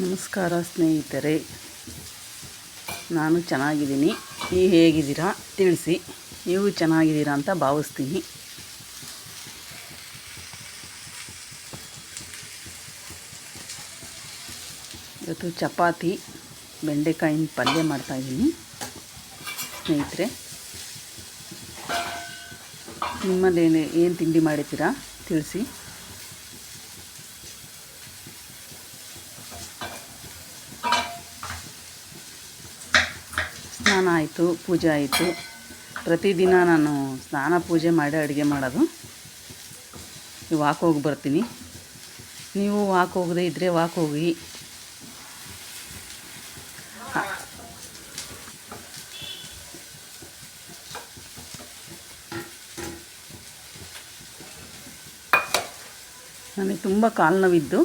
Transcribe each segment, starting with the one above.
ನಮಸ್ಕಾರ ಸ್ನೇಹಿತರೆ, ನಾನು ಚೆನ್ನಾಗಿದ್ದೀನಿ. ನೀವು ಹೇಗಿದ್ದೀರಾ ತಿಳಿಸಿ. ನೀವು ಚೆನ್ನಾಗಿದ್ದೀರಾ ಅಂತ ಭಾವಿಸ್ತೀನಿ. ಇವತ್ತು ಚಪಾತಿ ಬೆಂಡೆಕಾಯಿನ ಪಲ್ಯ ಮಾಡ್ತಾಯಿದ್ದೀನಿ ಸ್ನೇಹಿತರೆ. ನಿಮ್ಮಲ್ಲಿ ಏನು ತಿಂಡಿ ಮಾಡಿದ್ದೀರಾ ತಿಳಿಸಿ. ಸ್ನಾನ ಆಯಿತು, ಪೂಜೆ ಆಯಿತು. ಪ್ರತಿದಿನ ನಾನು ಸ್ನಾನ ಪೂಜೆ ಮಾಡಿ ಅಡುಗೆ ಮಾಡೋದು. ವಾಕ್ ಹೋಗಿ ಬರ್ತೀನಿ. ನೀವು ವಾಕ್ ಹೋಗದೇ ಇದ್ದರೆ ವಾಕ್ ಹೋಗಿ. ನನಗೆ ತುಂಬ ಕಾಲು ನೋವಿದ್ದು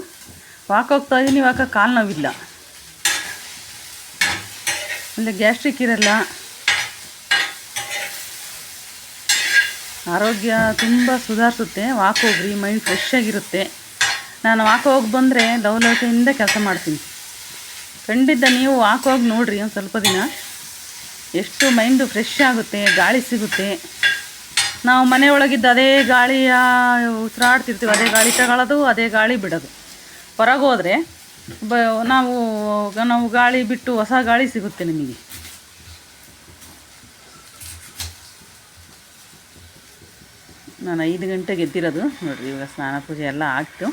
ವಾಕ್ ಹೋಗ್ತಾಯಿದ್ದೀನಿ. ಇವಾಗ ಕಾಲು ನೋವಿಲ್ಲ, ಅಂದರೆ ಗ್ಯಾಸ್ಟ್ರಿಕ್ ಇರಲ್ಲ. ಆರೋಗ್ಯ ತುಂಬ ಸುಧಾರಿಸುತ್ತೆ. ವಾಕ್ ಹೋಗ್ರಿ, ಮೈಂಡ್ ಫ್ರೆಶ್ ಆಗಿರುತ್ತೆ. ನಾನು ವಾಕ್ ಹೋಗಿ ಬಂದರೆ ಲವಲವಿಕೆಯಿಂದ ಕೆಲಸ ಮಾಡ್ತೀನಿ. ಖಂಡಿತ ನೀವು ವಾಕ್ ಹೋಗಿ ನೋಡಿರಿ ಒಂದು ಸ್ವಲ್ಪ ದಿನ. ಎಷ್ಟು ಮೈಂಡು ಫ್ರೆಶ್ ಆಗುತ್ತೆ, ಗಾಳಿ ಸಿಗುತ್ತೆ. ನಾವು ಮನೆಯೊಳಗಿದ್ದು ಅದೇ ಗಾಳಿಯ ಉಸಿರಾಡ್ತಿರ್ತೀವಿ, ಅದೇ ಗಾಳಿ ತಗೊಳ್ಳೋದು, ಅದೇ ಗಾಳಿ ಬಿಡೋದು. ಹೊರಗೆ ಹೋದರೆ ನಾವು ಗಾಳಿ ಬಿಟ್ಟು ಹೊಸ ಗಾಳಿ ಸಿಗುತ್ತೆ ನಿಮಗೆ. ನಾನು 5 ಗಂಟೆಗೆ ಎದ್ದಿರೋದು ನೋಡಿರಿ. ಇವಾಗ ಸ್ನಾನ ಪೂಜೆ ಎಲ್ಲ ಆಗ್ತು.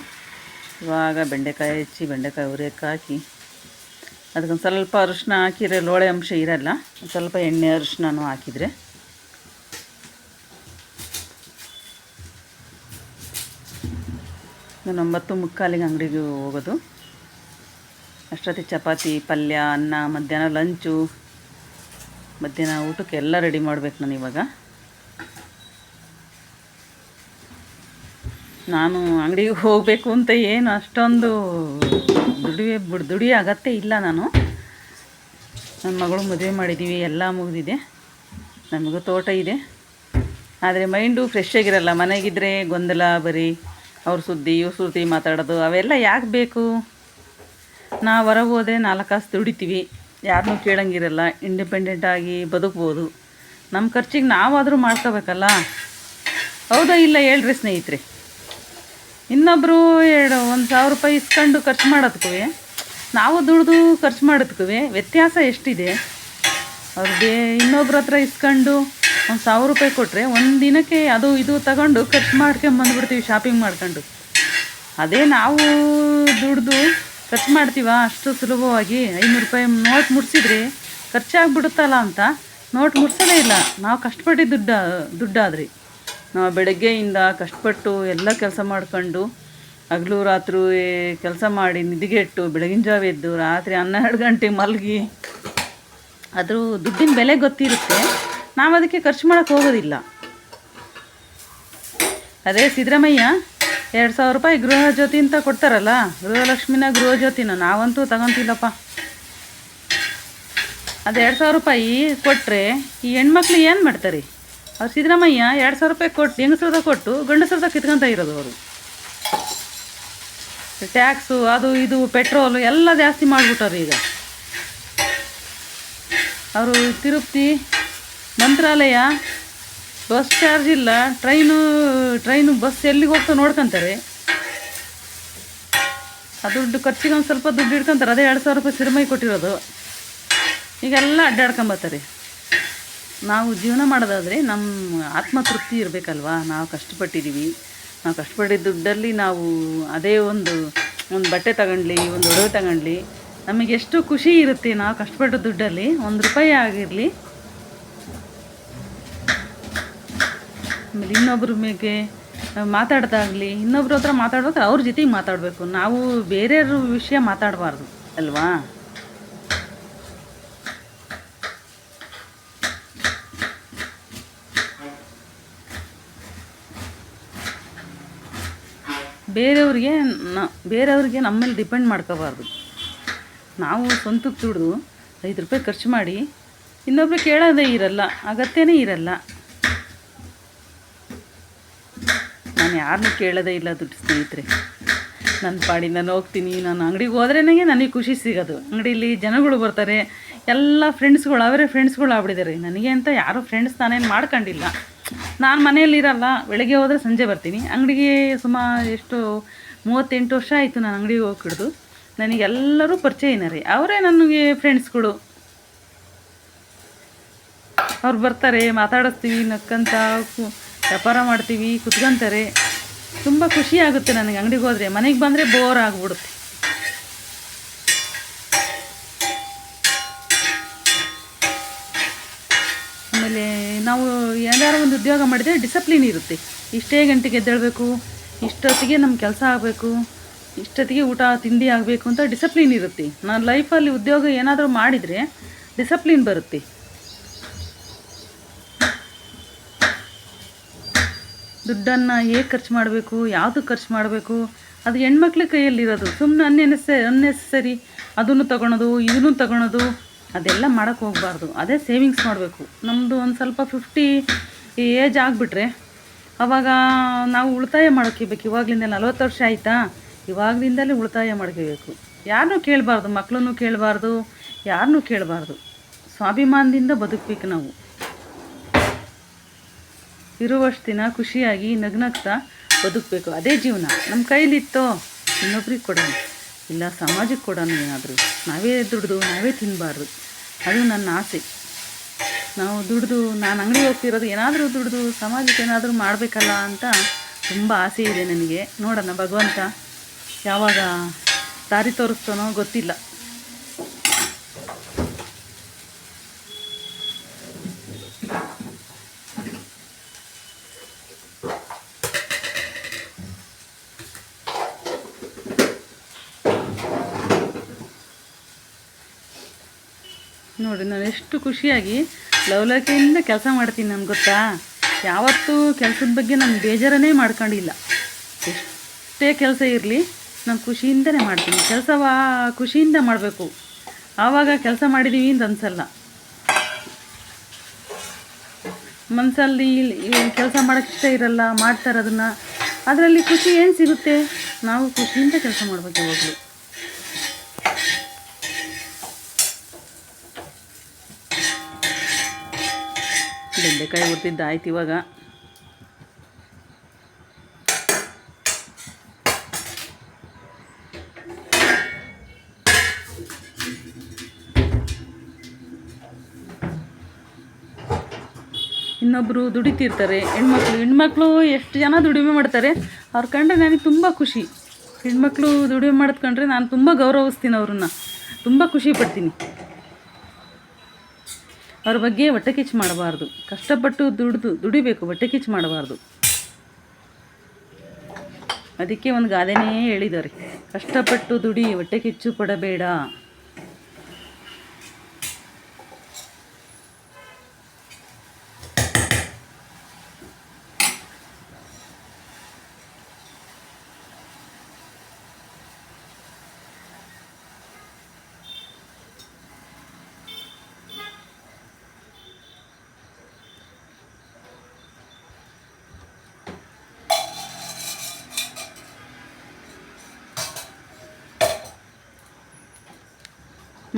ಇವಾಗ ಬೆಂಡೆಕಾಯಿ ಹೆಚ್ಚಿ, ಬೆಂಡೆಕಾಯಿ ಉರಿಯೋಕ್ಕೆ ಹಾಕಿ, ಅದಕ್ಕೊಂದು ಸ್ವಲ್ಪ ಅರಿಶಿನ ಹಾಕಿದರೆ ಲೋಳೆ ಅಂಶ ಇರಲ್ಲ. ಒಂದು ಸ್ವಲ್ಪ ಎಣ್ಣೆ ಅರಿಶಿನೂ ಹಾಕಿದರೆ ನಾನು 9:45 ಅಂಗಡಿಗೆ ಹೋಗೋದು. ಅಷ್ಟೊತ್ತಿಗೆ ಚಪಾತಿ, ಪಲ್ಯ, ಅನ್ನ, ಮಧ್ಯಾಹ್ನ ಲಂಚು, ಮಧ್ಯಾಹ್ನ ಊಟಕ್ಕೆ ಎಲ್ಲ ರೆಡಿ ಮಾಡಬೇಕು ನಾನು ಇವಾಗ. ನಾನು ಅಂಗಡಿಗೆ ಹೋಗಬೇಕು ಅಂತ ಏನು ಅಷ್ಟೊಂದು ದುಡಿಯೋ ಅಗತ್ಯ ಇಲ್ಲ. ನನ್ನ ಮಗಳು ಮದುವೆ ಮಾಡಿದ್ದೀವಿ, ಎಲ್ಲ ಮುಗಿದಿದೆ. ನಮಗೂ ತೋಟ ಇದೆ. ಆದರೆ ಮೈಂಡು ಫ್ರೆಶ್ ಆಗಿರಲ್ಲ. ಮನೆಗಿದ್ದರೆ ಗೊಂದಲ, ಬರೀ ಅವ್ರ ಸುದ್ದಿ ಇವ್ರ ಸುದ್ದಿ ಮಾತಾಡೋದು, ಅವೆಲ್ಲ ಯಾಕೆ ಬೇಕು? ನಾವು ಹೊರಗೆ ಹೋದರೆ 4 ಕಾಸು ದುಡಿತೀವಿ, ಯಾರನ್ನೂ ಕೇಳೋಂಗಿರಲ್ಲ. ಇಂಡಿಪೆಂಡೆಂಟಾಗಿ ಬದುಕ್ಬೋದು. ನಮ್ಮ ಖರ್ಚಿಗೆ ನಾವಾದರೂ ಮಾಡ್ಕೋಬೇಕಲ್ಲ. ಹೌದಾ ಇಲ್ಲ ಹೇಳ್ರಿ ಸ್ನೇಹಿತರೆ? ಇನ್ನೊಬ್ಬರು 1,000 ರೂಪಾಯಿ ಇಸ್ಕೊಂಡು ಖರ್ಚು ಮಾಡೋದಕ್ಕೂ ನಾವು ದುಡಿದು ಖರ್ಚು ಮಾಡೋದಕ್ಕೂ ವ್ಯತ್ಯಾಸ ಎಷ್ಟಿದೆ? ಅವ್ರಿಗೆ ಇನ್ನೊಬ್ರ ಹತ್ರ ಇಸ್ಕೊಂಡು 1,000 ರೂಪಾಯಿ ಕೊಟ್ಟರೆ ಒಂದು ದಿನಕ್ಕೆ ಅದು ಇದು ತಗೊಂಡು ಖರ್ಚು ಮಾಡ್ಕೊಂಬಂದ್ಬಿಡ್ತೀವಿ ಶಾಪಿಂಗ್ ಮಾಡ್ಕೊಂಡು. ಅದೇ ನಾವು ದುಡ್ದು ಖರ್ಚು ಮಾಡ್ತೀವ ಅಷ್ಟು ಸುಲಭವಾಗಿ? 500 ರೂಪಾಯಿ ನೋಟ್ ಮುಟ್ಸಿದ್ರೆ ಖರ್ಚಾಗ್ಬಿಡುತ್ತಲ್ಲ ಅಂತ ನೋಟ್ ಮುಟ್ಸೋದೇ ಇಲ್ಲ. ನಾವು ಕಷ್ಟಪಟ್ಟು ದುಡ್ಡಾದ್ರಿ ನಾವು ಬೆಳಗ್ಗೆಯಿಂದ ಕಷ್ಟಪಟ್ಟು ಎಲ್ಲ ಕೆಲಸ ಮಾಡ್ಕೊಂಡು ಹಗಲು ರಾತ್ರಿ ಕೆಲಸ ಮಾಡಿ ನಿದ್ಗೆಟ್ಟು ಬೆಳಗಿನ ಜಾವ ಎದ್ದು ರಾತ್ರಿ 12 ಗಂಟೆ ಮಲಗಿ ಅದ್ರ ದುಡ್ಡಿನ ಬೆಲೆ ಗೊತ್ತಿರುತ್ತೆ. ನಾವು ಅದಕ್ಕೆ ಖರ್ಚು ಮಾಡೋಕ್ಕೆ ಹೋಗೋದಿಲ್ಲ. ಅದೇ ಸಿದ್ದರಾಮಯ್ಯ 2,000 ರೂಪಾಯಿ ಗೃಹ ಜ್ಯೋತಿ ಅಂತ ಕೊಡ್ತಾರಲ್ಲ, ಗೃಹಲಕ್ಷ್ಮಿನ ಗೃಹ ಜ್ಯೋತಿನ ನಾವಂತೂ ತಗೊತಿಲ್ಲಪ್ಪ. ಅದು 2,000 ರೂಪಾಯಿ ಕೊಟ್ಟರೆ ಈ ಹೆಣ್ಮಕ್ಳು ಏನು ಮಾಡ್ತಾರೆ? ಅವ್ರು ಸಿದ್ದರಾಮಯ್ಯ 2,000 ರೂಪಾಯಿ ಕೊಟ್ಟು ಹೆಂಗಸ್ರದ ಕೊಟ್ಟು ಗಂಡಸ್ರದ ಕಿತ್ಕೊತ ಇರೋದು. ಅವರು ಟ್ಯಾಕ್ಸು ಅದು ಇದು ಪೆಟ್ರೋಲು ಎಲ್ಲ ಜಾಸ್ತಿ ಮಾಡಿಬಿಟ್ಟವ್ರು. ಈಗ ಅವರು ತಿರುಪತಿ, ಮಂತ್ರಾಲಯ, ಬಸ್ ಚಾರ್ಜ್ ಇಲ್ಲ, ಟ್ರೈನು ಬಸ್ ಎಲ್ಲಿಗೆ ಹೋಗ್ತಾ ನೋಡ್ಕೊತಾರೆ. ಆ ದುಡ್ಡು ಖರ್ಚಿಗೆ ಒಂದು ಸ್ವಲ್ಪ ದುಡ್ಡು ಇಟ್ಕೊತಾರೆ. ಅದೇ 2,000 ರೂಪಾಯಿ ಸಿದ್ದರಾಮಯ್ಯ ಕೊಟ್ಟಿರೋದು. ಈಗೆಲ್ಲ ಅಡ್ಡಾಡ್ಕೊಂಬತ್ತಾರೆ. ನಾವು ಜೀವನ ಮಾಡೋದಾದರೆ ನಮ್ಮ ಆತ್ಮತೃಪ್ತಿ ಇರಬೇಕಲ್ವ? ನಾವು ಕಷ್ಟಪಟ್ಟಿದ್ದೀವಿ. ನಾವು ಕಷ್ಟಪಟ್ಟಿದ್ದ ದುಡ್ಡಲ್ಲಿ ನಾವು ಅದೇ ಒಂದು ಬಟ್ಟೆ ತಗೊಂಡ್ಲಿ, ಒಂದು ಒಡವೆ ತಗೊಂಡ್ಲಿ, ನಮಗೆ ಎಷ್ಟು ಖುಷಿ ಇರುತ್ತೆ. ನಾವು ಕಷ್ಟಪಟ್ಟ ದುಡ್ಡಲ್ಲಿ 1 ರೂಪಾಯಿ ಆಗಿರಲಿ. ಆಮೇಲೆ ಇನ್ನೊಬ್ಬರ ಮೇಲೆ ಮಾತಾಡ್ದಾಗಲಿ, ಇನ್ನೊಬ್ರ ಹತ್ರ ಮಾತಾಡ್ಬೇಕು, ಅವ್ರ ಜೊತೆಗೆ ಮಾತಾಡಬೇಕು. ನಾವು ಬೇರೆಯವ್ರ ವಿಷಯ ಮಾತಾಡಬಾರ್ದು ಅಲ್ವಾ? ಬೇರೆಯವ್ರಿಗೆ ನಮ್ಮ ಮೇಲೆ ಡಿಪೆಂಡ್ ಮಾಡ್ಕೋಬಾರ್ದು. ನಾವು ಸ್ವಂತಕ್ಕೆ ದುಡಿದು 5 ರೂಪಾಯಿ ಖರ್ಚು ಮಾಡಿ ಇನ್ನೊಬ್ರು ಕೇಳೋದೇ ಇರಲ್ಲ, ಅಗತ್ಯನೇ ಇರಲ್ಲ. ನಾನು ಯಾರನ್ನೂ ಕೇಳೋದೇ ಇಲ್ಲ ದುಡ್ಡು ಸ್ನೇಹಿತರೆ. ನನ್ನ ಪಾಡಿ ನಾನು ಹೋಗ್ತೀನಿ. ನಾನು ಅಂಗಡಿಗೆ ಹೋದ್ರೇ ನನಗೆ ಖುಷಿ ಸಿಗೋದು. ಅಂಗಡೀಲಿ ಜನಗಳು ಬರ್ತಾರೆ, ಎಲ್ಲ ಫ್ರೆಂಡ್ಸ್ಗಳು ಅವರೇ ಫ್ರೆಂಡ್ಸ್ಗಳು ಆಗ್ಬಿಟ್ಟಿದ್ದಾರೆ. ನನಗೆ ಅಂತ ಯಾರೂ ಫ್ರೆಂಡ್ಸ್ ನಾನೇನು ಮಾಡ್ಕೊಂಡಿಲ್ಲ. ನಾನು ಮನೆಯಲ್ಲಿರಲ್ಲ, ಬೆಳಗ್ಗೆ ಹೋದರೆ ಸಂಜೆ ಬರ್ತೀನಿ. ಅಂಗಡಿಗೆ ಸುಮಾರು ಎಷ್ಟು 38 ವರ್ಷ ಆಯಿತು ನಾನು ಅಂಗಡಿಗೆ ಹೋಗಿಡ್ದು. ನನಗೆಲ್ಲರೂ ಪರಿಚಯನರೇ, ಅವರೇ ನನಗೆ ಫ್ರೆಂಡ್ಸ್ಗಳು. ಅವ್ರು ಬರ್ತಾರೆ, ಮಾತಾಡಿಸ್ತೀವಿ, ನಕ್ಕಂತ ವ್ಯಾಪಾರ ಮಾಡ್ತೀವಿ, ಕುತ್ಕೊಂತಾರೆ. ತುಂಬ ಖುಷಿ ಆಗುತ್ತೆ ನನಗೆ ಅಂಗಡಿಗೆ ಹೋದರೆ. ಮನೆಗೆ ಬಂದರೆ ಬೋರ್ ಆಗಿಬಿಡುತ್ತೆ. ಆಮೇಲೆ ನಾವು ಏನಾದ್ರು ಒಂದು ಉದ್ಯೋಗ ಮಾಡಿದರೆ ಡಿಸಿಪ್ಲಿನ್ ಇರುತ್ತೆ. ಇಷ್ಟೇ ಗಂಟೆಗೆ ಎದ್ದೇಳಬೇಕು, ಇಷ್ಟೊತ್ತಿಗೆ ನಮ್ಮ ಕೆಲಸ ಆಗಬೇಕು, ಇಷ್ಟೊತ್ತಿಗೆ ಊಟ ತಿಂಡಿ ಆಗಬೇಕು ಅಂತ ಡಿಸಿಪ್ಲಿನ್ ಇರುತ್ತೆ. ನಾನು ಲೈಫಲ್ಲಿ ಉದ್ಯೋಗ ಏನಾದರೂ ಮಾಡಿದರೆ ಡಿಸಿಪ್ಲಿನ್ ಬರುತ್ತೆ. ದುಡ್ಡನ್ನು ಹೇಗೆ ಖರ್ಚು ಮಾಡಬೇಕು, ಯಾವುದಕ್ಕೆ ಖರ್ಚು ಮಾಡಬೇಕು, ಅದು ಹೆಣ್ಮಕ್ಳ ಕೈಯಲ್ಲಿರೋದು. ಸುಮ್ಮನೆ ಅನ್ನೆಸೆಸರಿ ಅದನ್ನು ತಗೊಳೋದು, ಇದನ್ನು ತಗೊಳೋದು, ಅದೆಲ್ಲ ಮಾಡೋಕ್ಕೆ ಹೋಗಬಾರ್ದು. ಅದೇ ಸೇವಿಂಗ್ಸ್ ಮಾಡಬೇಕು. ನಮ್ಮದು ಒಂದು ಸ್ವಲ್ಪ 50 ಏಜ್ ಆಗಿಬಿಟ್ರೆ ಆವಾಗ ನಾವು ಉಳಿತಾಯ ಮಾಡ್ಕೋಬೇಕು. ಇವಾಗಲಿಂದ 40 ವರ್ಷ ಆಯಿತಾ, ಇವಾಗಲಿಂದಲೇ ಉಳಿತಾಯ ಮಾಡ್ಕೋಬೇಕು. ಯಾರನ್ನೂ ಕೇಳಬಾರ್ದು, ಮಕ್ಕಳನ್ನು ಕೇಳಬಾರ್ದು, ಯಾರನ್ನೂ ಕೇಳಬಾರ್ದು. ಸ್ವಾಭಿಮಾನದಿಂದ ಬದುಕಬೇಕು ನಾವು. ಇರುವಷ್ಟು ದಿನ ಖುಷಿಯಾಗಿ ನಗ್ನಗ್ತಾ ಬದುಕಬೇಕು. ಅದೇ ಜೀವನ. ನಮ್ಮ ಕೈಲಿತ್ತೋ ಇನ್ನೊಬ್ರಿಗೆ ಕೊಡೋಣ, ಇಲ್ಲ ಸಮಾಜಕ್ಕೆ ಕೊಡೋಣ. ಏನಾದರೂ ನಾವೇ ದುಡ್ದು ನಾವೇ ತಿನ್ನಬಾರ್ದು. ಅದು ನನ್ನ ಆಸೆ. ನಾವು ದುಡ್ದು, ನಾನು ಅಂಗಡಿಗೆ ಹೋಗ್ತಿರೋದು ಏನಾದರೂ ದುಡ್ದು ಸಮಾಜಕ್ಕೆ ಏನಾದರೂ ಮಾಡಬೇಕಲ್ಲ ಅಂತ ತುಂಬ ಆಸೆ ಇದೆ ನನಗೆ. ನೋಡೋಣ ಭಗವಂತ ಯಾವಾಗ ದಾರಿ ತೋರಿಸ್ತಾನೋ ಗೊತ್ತಿಲ್ಲ. ನೋಡಿ ನಾನು ಎಷ್ಟು ಖುಷಿಯಾಗಿ ಲವಲವಿಕೆಯಿಂದ ಕೆಲಸ ಮಾಡ್ತೀನಿ. ನನಗೆ ಗೊತ್ತಾ, ಯಾವತ್ತೂ ಕೆಲಸದ ಬಗ್ಗೆ ನಾನು ಬೇಜಾರನ್ನೇ ಮಾಡ್ಕೊಂಡಿಲ್ಲ. ಎಷ್ಟೇ ಕೆಲಸ ಇರಲಿ ನಾನು ಖುಷಿಯಿಂದನೇ ಮಾಡ್ತೀನಿ. ಖುಷಿಯಿಂದ ಮಾಡಬೇಕು. ಆವಾಗ ಕೆಲಸ ಮಾಡಿದ್ದೀವಿ ಅಂತ ಅನಿಸಲ್ಲ. ಮನಸ್ಸಲ್ಲಿ ಕೆಲಸ ಮಾಡೋಕ್ಕೆ ಇಷ್ಟ ಇರಲ್ಲ, ಮಾಡ್ತಾರೆ ಅದನ್ನು. ಅದರಲ್ಲಿ ಖುಷಿ ಏನು ಸಿಗುತ್ತೆ? ನಾವು ಖುಷಿಯಿಂದ ಕೆಲಸ ಮಾಡಬೇಕು ಯಾವಾಗಲೂ. ಬೆಂಡೆಕಾಯಿ ಹುರ್ತಿದ್ದಾಯ್ತು ಇವಾಗ. ಇನ್ನೊಬ್ಬರು ದುಡಿತಿರ್ತಾರೆ, ಹೆಣ್ಮಕ್ಳು ಎಷ್ಟು ಜನ ದುಡಿಮೆ ಮಾಡ್ತಾರೆ. ಅವ್ರ ಕಂಡ್ರೆ ನನಗೆ ತುಂಬ ಖುಷಿ. ಹೆಣ್ಮಕ್ಳು ದುಡಿಮೆ ಮಾಡೋದು ಕಂಡ್ರೆ ನಾನು ತುಂಬ ಗೌರವಿಸ್ತೀನಿ. ಅವ್ರನ್ನ ತುಂಬ ಖುಷಿ ಪಡ್ತೀನಿ. ಅವ್ರ ಬಗ್ಗೆ ಹೊಟ್ಟೆ ಕಿಚ್ಚು ಮಾಡಬಾರ್ದು. ಕಷ್ಟಪಟ್ಟು ದುಡಿಬೇಕು, ಹೊಟ್ಟೆ ಕಿಚ್ಚು ಮಾಡಬಾರ್ದು. ಅದಕ್ಕೆ ಒಂದು ಗಾದೆನೇ ಹೇಳಿದ್ದಾರೆ, ಕಷ್ಟಪಟ್ಟು ದುಡಿ, ಹೊಟ್ಟೆ ಕಿಚ್ಚು ಪಡಬೇಡ.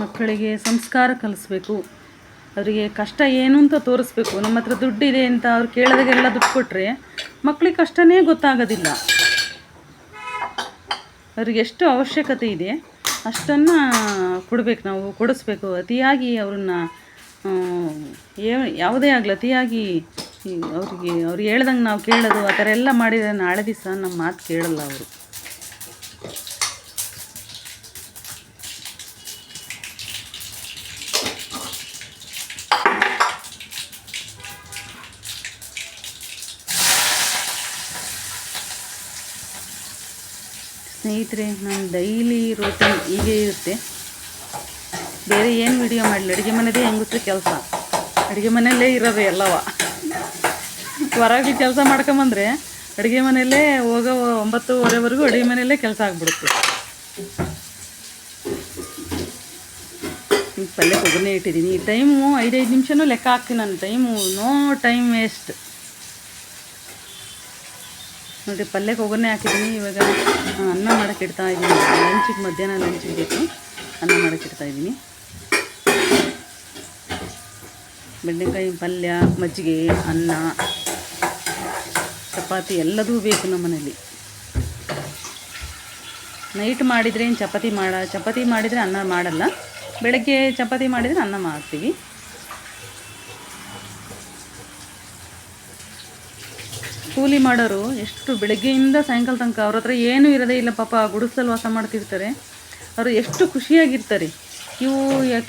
ಮಕ್ಕಳಿಗೆ ಸಂಸ್ಕಾರ ಕಲಿಸ್ಬೇಕು. ಅವರಿಗೆ ಕಷ್ಟ ಏನು ಅಂತ ತೋರಿಸ್ಬೇಕು. ನಮ್ಮ ಹತ್ರ ದುಡ್ಡಿದೆ ಅಂತ ಅವ್ರು ಕೇಳಿದಾಗೆಲ್ಲ ದುಡ್ಡು ಕೊಟ್ಟರೆ ಮಕ್ಕಳಿಗೆ ಕಷ್ಟನೇ ಗೊತ್ತಾಗೋದಿಲ್ಲ. ಅವ್ರಿಗೆ ಎಷ್ಟು ಅವಶ್ಯಕತೆ ಇದೆ ಅಷ್ಟನ್ನು ಕೊಡಬೇಕು, ನಾವು ಕೊಡಿಸ್ಬೇಕು. ಅತಿಯಾಗಿ ಅವ್ರನ್ನ ಯಾವುದೇ ಆಗಲಿ ಅತಿಯಾಗಿ ಅವ್ರು ಹೇಳ್ದಂಗೆ ನಾವು ಕೇಳೋದು ಆ ಥರ ಎಲ್ಲ ಮಾಡಿದರೆ ನಾಳೆ ದಿವಸ ನಮ್ಮ ಮಾತು ಕೇಳಲ್ಲ ಅವರು. ಸ್ನೇಹಿತರೆ, ನಾನು ಡೈಲಿ ರೂಟೀನ್ ಹೀಗೆ ಇರುತ್ತೆ. ಬೇರೆ ಏನು ವಿಡಿಯೋ ಮಾಡಲಿ, ಅಡುಗೆ ಮನೆಯದೇ ಹೆಂಗುತ್ತೆ ಕೆಲಸ. ಅಡುಗೆ ಮನೆಯಲ್ಲೇ ಇರೋದು ಎಲ್ಲವ. ಹೊರಗೆ ಕೆಲಸ ಮಾಡ್ಕೊಂಬಂದರೆ ಅಡುಗೆ ಮನೆಯಲ್ಲೇ ಹೋಗೋ 9:30ವರೆಗೂ ಅಡುಗೆ ಮನೆಯಲ್ಲೇ ಕೆಲಸ ಆಗಿಬಿಡುತ್ತೆ. ಈಗ ಪಲ್ಯ ಒಗ್ಗರಣೆ ಇಟ್ಟಿದ್ದೀನಿ. ಟೈಮು 5 ನಿಮಿಷನೂ ಲೆಕ್ಕ ಹಾಕ್ತೀನಿ ನಾನು. Time no time waste. ನೋಡಿ, ಪಲ್ಯಕ್ಕೆ ಒಗ್ಗರಣೆ ಹಾಕಿದ್ದೀನಿ. ಇವಾಗ ಅನ್ನ ಮಾಡೋಕ್ಕೆ ಮಾಡೋಕ್ಕಿಡ್ತಾ ಇದ್ದೀನಿ. ಲಂಚಿಗೆ ಮಧ್ಯಾಹ್ನ ಲಂಚಿಗೆ ಬೇಕು ಅನ್ನ ಮಾಡೋಕ್ಕಿಡ್ತಾ ಇದ್ದೀನಿ. ಬೆಂಡೆಕಾಯಿ ಪಲ್ಯ, ಮಜ್ಜಿಗೆ, ಅನ್ನ, ಚಪಾತಿ ಎಲ್ಲದೂ ಬೇಕು ನಮ್ಮ ಮನೇಲಿ. ನೈಟ್ ಮಾಡಿದರೆ ಏನು ಚಪಾತಿ ಮಾಡಿದರೆ ಅನ್ನ ಮಾಡಲ್ಲ. ಬೆಳಗ್ಗೆ ಚಪಾತಿ ಮಾಡಿದರೆ ಅನ್ನ ಮಾಡ್ತೀವಿ. ಕೂಲಿ ಮಾಡೋರು ಎಷ್ಟು ಬೆಳಗ್ಗೆಯಿಂದ ಸಾಯಂಕಾಲ ತನಕ ಅವ್ರ ಹತ್ರ ಏನೂ ಇರೋದೇ ಇಲ್ಲ ಪಾಪ. ಗುಡಿಸಲು ವಾಸ ಮಾಡ್ತಿರ್ತಾರೆ. ಅವರು ಎಷ್ಟು ಖುಷಿಯಾಗಿರ್ತಾರೆ. ಇವು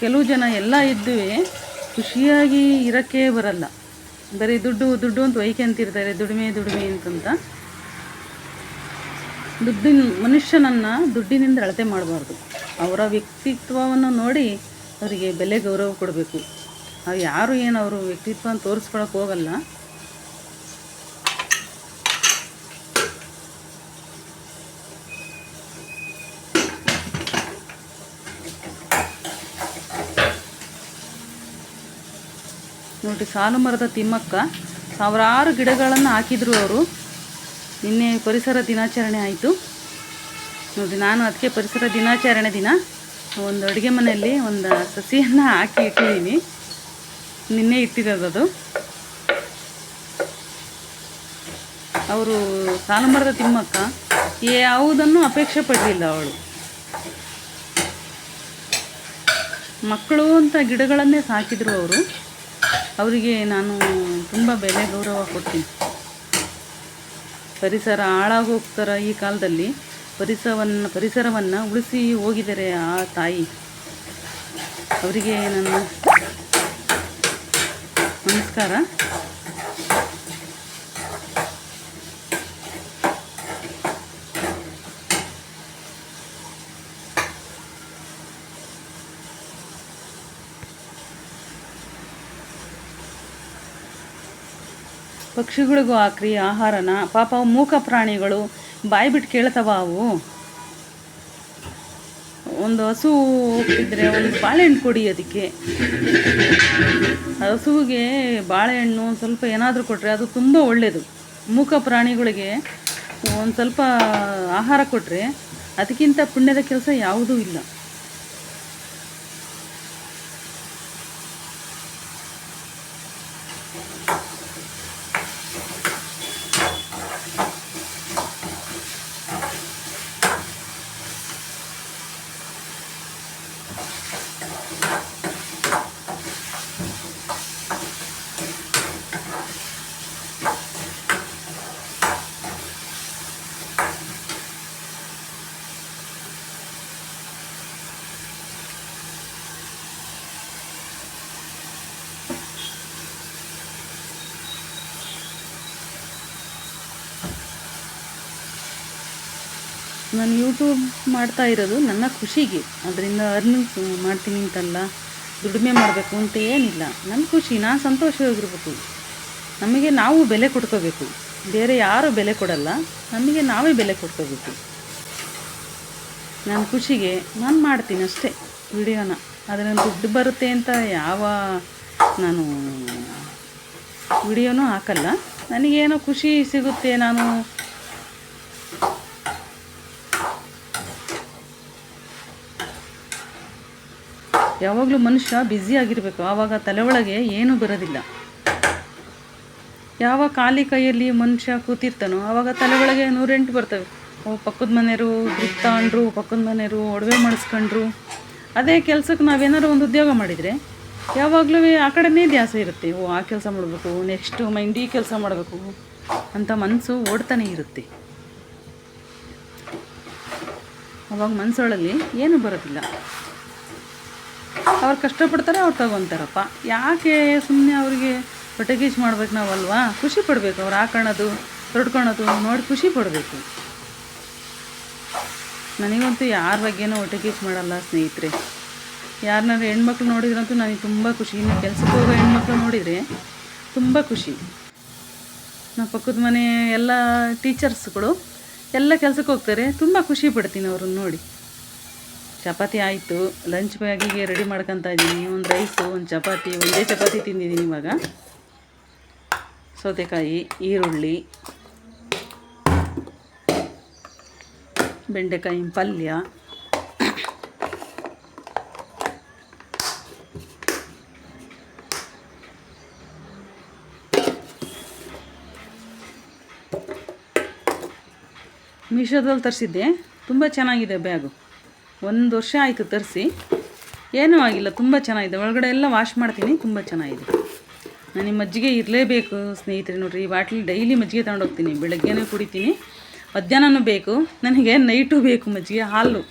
ಕೆಲವು ಜನ ಎಲ್ಲ ಇದ್ದುವೆ ಖುಷಿಯಾಗಿ ಇರೋಕ್ಕೆ ಬರಲ್ಲ. ಬರೀ ದುಡ್ಡು ಅಂತ ಒಯ್ಕೊಂತಿರ್ತಾರೆ. ದುಡಿಮೆ ಅಂತಂತ. ಮನುಷ್ಯನನ್ನು ದುಡ್ಡಿನಿಂದ ಅಳತೆ ಮಾಡಬಾರ್ದು. ಅವರ ವ್ಯಕ್ತಿತ್ವವನ್ನು ನೋಡಿ ಅವರಿಗೆ ಬೆಲೆ ಗೌರವ ಕೊಡಬೇಕು. ಯಾರು ಏನು ಅವರು ವ್ಯಕ್ತಿತ್ವನ ತೋರಿಸ್ಕೊಳಕ್ಕೆ ಹೋಗಲ್ಲ. ನೋಡಿ, ಸಾಲು ಮರದ ತಿಮ್ಮಕ್ಕ ಸಾವಿರಾರು ಗಿಡಗಳನ್ನು ಹಾಕಿದ್ರು ಅವರು. ನಿನ್ನೆ ಪರಿಸರ ದಿನಾಚರಣೆ ಆಯಿತು ನೋಡಿ. ನಾನು ಅದಕ್ಕೆ ಪರಿಸರ ದಿನಾಚರಣೆ ದಿನ ಒಂದು ಅಡುಗೆ ಮನೆಯಲ್ಲಿ ಒಂದು ಸಸಿಯನ್ನು ಹಾಕಿ ಇಟ್ಟಿದ್ದೀನಿ. ನಿನ್ನೆ ಇಟ್ಟಿರೋದು. ಅವರು ಸಾಲು ಮರದ ತಿಮ್ಮಕ್ಕ ಯಾವುದನ್ನು ಅಪೇಕ್ಷೆ ಪಡಲಿಲ್ಲ. ಅವಳು ಮಕ್ಕಳು ಅಂತ ಗಿಡಗಳನ್ನೇ ಸಾಕಿದ್ರು ಅವರು. ಅವರಿಗೆ ನಾನು ತುಂಬ ಬೆಲೆ ಗೌರವ ಕೊಡ್ತೀನಿ. ಪರಿಸರ ಹಾಳಾಗೋಗ್ತಾರ ಈ ಕಾಲದಲ್ಲಿ. ಪರಿಸರವನ್ನು ಉಳಿಸಿ ಹೋಗಿದ್ದಾರೆ ಆ ತಾಯಿ. ಅವರಿಗೆ ನನ್ನ ನಮಸ್ಕಾರ. ಪಕ್ಷಿಗಳಿಗೂ ಹಾಕ್ರಿ ಆಹಾರನ. ಪಾಪ ಅವು ಮೂಕ ಪ್ರಾಣಿಗಳು, ಬಾಯಿ ಬಿಟ್ಟು ಕೇಳ್ತವ ಅವು. ಒಂದು ಹಸು ಹೋಗ್ತಿದ್ರೆ ಒಂದು ಬಾಳೆಹಣ್ಣು ಕೊಡಿ ಅದಕ್ಕೆ. ಹಸುವಿಗೆ ಬಾಳೆಹಣ್ಣು ಸ್ವಲ್ಪ ಏನಾದರೂ ಕೊಟ್ಟರೆ ಅದು ತುಂಬ ಒಳ್ಳೆಯದು. ಮೂಕ ಪ್ರಾಣಿಗಳಿಗೆ ಒಂದು ಸ್ವಲ್ಪ ಆಹಾರ ಕೊಟ್ಟರೆ ಅದಕ್ಕಿಂತ ಪುಣ್ಯದ ಕೆಲಸ ಯಾವುದೂ ಇಲ್ಲ. ನಾನು ಯೂಟ್ಯೂಬ್ ಮಾಡ್ತಾ ಇರೋದು ನನ್ನ ಖುಷಿಗೆ. ಅದರಿಂದ ಅರ್ನಿಂಗ್ ಮಾಡ್ತೀನಿ ಅಂತಲ್ಲ, ದುಡಿಮೆ ಮಾಡಬೇಕು ಅಂತ ಏನಿಲ್ಲ. ನನ್ನ ಖುಷಿ, ನಾನು ಸಂತೋಷವಾಗಿರ್ಬೇಕು. ನಮಗೆ ನಾವು ಬೆಲೆ ಕೊಡ್ಕೋಬೇಕು. ಬೇರೆ ಯಾರೂ ಬೆಲೆ ಕೊಡಲ್ಲ, ನಮಗೆ ನಾವೇ ಬೆಲೆ ಕೊಡ್ಕೋಬೇಕು. ನನ್ನ ಖುಷಿಗೆ ನಾನು ಮಾಡ್ತೀನಿ ಅಷ್ಟೇ ವಿಡಿಯೋನ. ಅದರಿಂದ ದುಡ್ಡು ಬರುತ್ತೆ ಅಂತ ಯಾವ ನಾನು ವಿಡಿಯೋನೂ ಹಾಕಲ್ಲ. ನನಗೇನೋ ಖುಷಿ ಸಿಗುತ್ತೆ. ನಾನು ಯಾವಾಗಲೂ ಮನುಷ್ಯ ಬ್ಯುಸಿಯಾಗಿರಬೇಕು. ಆವಾಗ ತಲೆ ಒಳಗೆ ಏನೂ ಬರೋದಿಲ್ಲ. ಯಾವ ಖಾಲಿ ಕೈಯಲ್ಲಿ ಮನುಷ್ಯ ಕೂತಿರ್ತಾನೋ ಆವಾಗ ತಲೆ ಒಳಗೆ 108 ಬರ್ತವೆ. ಪಕ್ಕದ ಮನೆಯವರು ದುಡ್ಡು ತಗೊಂಡ್ರು, ಪಕ್ಕದ ಮನೆಯವರು ಒಡವೆ ಮಾಡಿಸ್ಕೊಂಡ್ರು. ಅದೇ ಕೆಲಸಕ್ಕೆ ನಾವೇನಾದ್ರು ಒಂದು ಉದ್ಯೋಗ ಮಾಡಿದರೆ ಯಾವಾಗಲೂ ಆ ಕಡೆನೇ ಧ್ಯಾಸ ಇರುತ್ತೆ. ಆ ಕೆಲಸ ಮಾಡಬೇಕು, ನೆಕ್ಸ್ಟು ಮೈಂಡ್ ಈ ಕೆಲಸ ಮಾಡಬೇಕು ಅಂತ ಮನಸ್ಸು ಓಡ್ತಾನೆ ಇರುತ್ತೆ. ಅವಾಗ ಮನಸ್ಸೊಳಲ್ಲಿ ಏನೂ ಬರೋದಿಲ್ಲ. ಅವ್ರು ಕಷ್ಟಪಡ್ತಾರೆ, ಅವ್ರು ತಗೊತಾರಪ್ಪ. ಯಾಕೆ ಸುಮ್ಮನೆ ಅವ್ರಿಗೆ ಹೊಟ್ಟೆಗೀಚ್ ಮಾಡ್ಬೇಕು ನಾವಲ್ವಾ? ಖುಷಿ ಪಡಬೇಕು. ಅವ್ರು ಹಾಕೊಳ್ಳೋದು ತೊಡ್ಕೊಳೋದು ನೋಡಿ ಖುಷಿ ಪಡಬೇಕು. ನನಗಂತೂ ಯಾರ ಬಗ್ಗೆನೂ ಹೊಟ್ಟೆಗೀಚ್ ಮಾಡಲ್ಲ ಸ್ನೇಹಿತರೆ. ಯಾರನ್ನಾರು ಹೆಣ್ಮಕ್ಳು ನೋಡಿದ್ರಂತೂ ನನಗೆ ತುಂಬ ಖುಷಿ. ಇನ್ನು ಕೆಲಸಕ್ಕೆ ಹೋಗೋ ಹೆಣ್ಮಕ್ಳು ನೋಡಿದರೆ ತುಂಬ ಖುಷಿ. ನಮ್ಮ ಪಕ್ಕದ ಮನೆ ಎಲ್ಲ ಟೀಚರ್ಸ್ಗಳು ಎಲ್ಲ ಕೆಲಸಕ್ಕೆ ಹೋಗ್ತಾರೆ. ತುಂಬ ಖುಷಿ ಪಡ್ತೀನಿ ಅವ್ರನ್ನ ನೋಡಿ. ಚಪಾತಿ ಆಯಿತು, ಲಂಚ್ ಬ್ಯಾಗಿಗೆ ರೆಡಿ ಮಾಡ್ಕೊತಾ ಇದ್ದೀನಿ. ಒಂದು ರೈಸು, ಒಂದು ಚಪಾತಿ, ಒಂದೇ ಚಪಾತಿ ತಿಂದಿದ್ದೀನಿ ಇವಾಗ. ಸೌತೆಕಾಯಿ, ಈರುಳ್ಳಿ, ಬೆಂಡೆಕಾಯಿ ಪಲ್ಯ, ಮೀಶೋದಲ್ಲಿ ತರಿಸಿದ್ದೆ. ತುಂಬ ಚೆನ್ನಾಗಿದೆ ಬ್ಯಾಗು. 1 ವರ್ಷ ಆಯಿತು ತರಿಸಿ, ಏನೂ ಆಗಿಲ್ಲ. ತುಂಬ ಚೆನ್ನಾಗಿದೆ. ಒಳಗಡೆ ಎಲ್ಲ ವಾಶ್ ಮಾಡ್ತೀನಿ. ತುಂಬ ಚೆನ್ನಾಗಿದೆ. ನಾನು ಮಜ್ಜಿಗೆ ಇರಲೇಬೇಕು ಸ್ನೇಹಿತರೆ. ನೋಡಿರಿ, ಈ ಬಾಟ್ಲಿ ಡೈಲಿ ಮಜ್ಜಿಗೆ ತೊಗೊಂಡೋಗ್ತೀನಿ. ಬೆಳಗ್ಗೆನೂ ಕುಡಿತೀನಿ, ಮಧ್ಯಾಹ್ನನೂ ಬೇಕು ನನಗೆ, ನೈಟು ಬೇಕು ಮಜ್ಜಿಗೆ. ಹಾಲು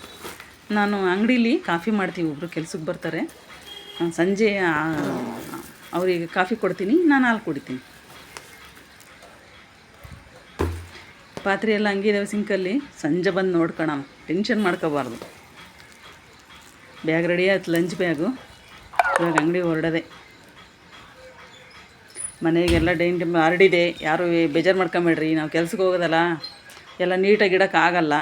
ನಾನು ಅಂಗಡೀಲಿ ಕಾಫಿ ಮಾಡ್ತೀವಿ, ಒಬ್ಬರು ಕೆಲ್ಸಕ್ಕೆ ಬರ್ತಾರೆ, ಸಂಜೆ ಅವರಿಗೆ ಕಾಫಿ ಕೊಡ್ತೀನಿ, ನಾನು ಹಾಲು ಕುಡಿತೀನಿ. ಪಾತ್ರೆ ಎಲ್ಲ ಹಂಗಿದಾವೆ ಸಿಂಕಲ್ಲಿ. ಸಂಜೆ ಬಂದು ನೋಡ್ಕೊಳ್ಳೋಣ, ಟೆನ್ಷನ್ ಮಾಡ್ಕೋಬಾರ್ದು. ಬ್ಯಾಗ್ ರೆಡಿ ಆಯ್ತು, ಲಂಚ್ ಬ್ಯಾಗು. ಇವಾಗ ಅಂಗಡಿ ಹೊರಡದೆ. ಮನೆಗೆಲ್ಲ ಡೈನಿಂಗ್ ಟೇಬಲ್ ಹರಡಿದೆ. ಯಾರು ಬೇಜಾರು ಮಾಡ್ಕೊಂಬೇಡ್ರಿ, ನಾವು ಕೆಲ್ಸಕ್ಕೆ ಹೋಗೋದಲ್ಲ, ಎಲ್ಲ ನೀಟಾಗಿ ಇಡೋಕ್ಕಾಗಲ್ಲ.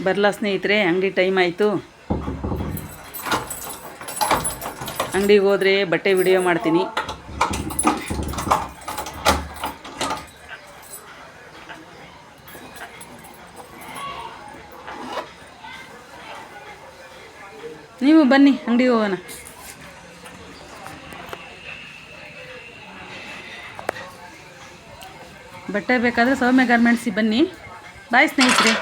ಬರಲ್ಲ ಸ್ನೇಹಿತರೆ, ಅಂಗಡಿ ಟೈಮ್ ಆಯಿತು. ಅಂಗಡಿಗೆ ಹೋದರೆ ಬಟ್ಟೆ ವಿಡಿಯೋ ಮಾಡ್ತೀನಿ. ನೀವು ಬನ್ನಿ, ಅಂಗಡಿಗೆ ಹೋಗೋಣ. ಬಟ್ಟೆ ಬೇಕಾದರೆ ಸೌಮ್ಯ ಗಾರ್ಮೆಂಟ್ಸಿಗೆ ಬನ್ನಿ. ಬಾಯ್ ಸ್ನೇಹಿತರೆ.